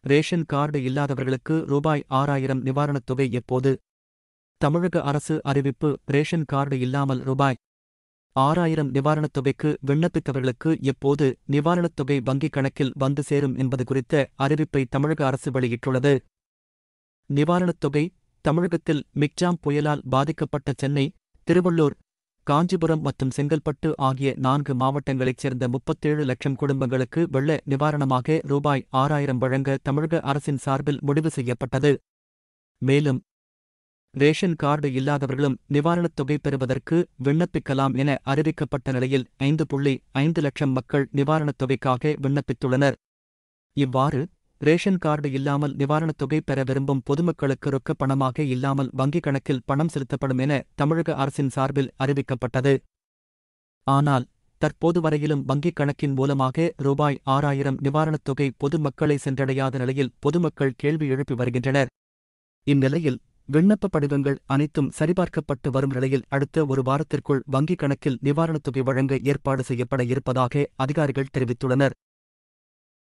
Ration card இல்லாதவர்களுக்கு ரூபாய் 6000 நிவாரணத் தொகை எப்போது? தமிழக அரசு அறிவிப்பு ரேஷன் கார்டு இல்லாமல் ரூபாய் 6000 நிவாரணத் தொகைக்கு விண்ணப்பித்தவர்களுக்கு எப்போது நிவாரணத் தொகை வங்கிக் கணக்கில் வந்து சேரும் என்பது குறித்த அறிவிப்பை தமிழக அரசு வெளியிட்டுள்ளது. நிவாரணத் தொகை தமிழகத்தில் மிக்ஜாம் புயலால் பாதிக்கப்பட்ட சென்னை, திருவள்ளூர், காஞ்சிபுரம் மற்றும் செங்கல்பட்டு ஆகிய 4 மாவட்டங்களைச் சேர்ந்த 37 லட்சம் குடும்பங்களுக்கு வெள்ள நிவாரணமாக ரூபாய் 6000 வழங்க தமிழக அரசின் சார்பில் முடிவு செய்யப்பட்டது. மேலும் ரேஷன் கார்டு இல்லாதவர்களும் நிவாரணத் தொகை பெறுவதற்கு விண்ணப்பிக்கலாம் என அறிவிக்கப்பட்ட நிலையில் 5.5 லட்சம் மக்கள் நிவாரணத் தொகைக்காக விண்ணப்பித்துள்ளனர். இவ்வாறு ரேஷன் கார்டு இல்லாமல் நிவாரணத் தொகை பெற விரும்பும் பொதுமக்களுக்கு ரொக்க பணமாக இல்லாமல் வங்கிக் கணக்கில் பணம் செலுத்தப்படும் என தமிழக அரசின் சார்பில் அறிவிக்கப்பட்டது. ஆனால் தற்போது வரையிலும் வங்கிக் கணக்கின் மூலமாக ரூபாய் 6000 நிவாரணத் தொகை பொதுமக்களை சென்றடையாத நிலையில் பொதுமக்கள் கேள்வி எழுப்பி வருகின்றனர். இந்நிலையில் விண்ணப்ப படிவங்கள் அனைத்தும் சரிபார்க்கப்பட்டு வரும் நிலையில் அடுத்த ஒரு வாரத்திற்குள் வங்கிக் கணக்கில் நிவாரணத் தொகை வழங்க ஏற்பாடு செய்யப்பட இருப்பதாக அதிகாரிகள் தெரிவித்துள்ளனர்.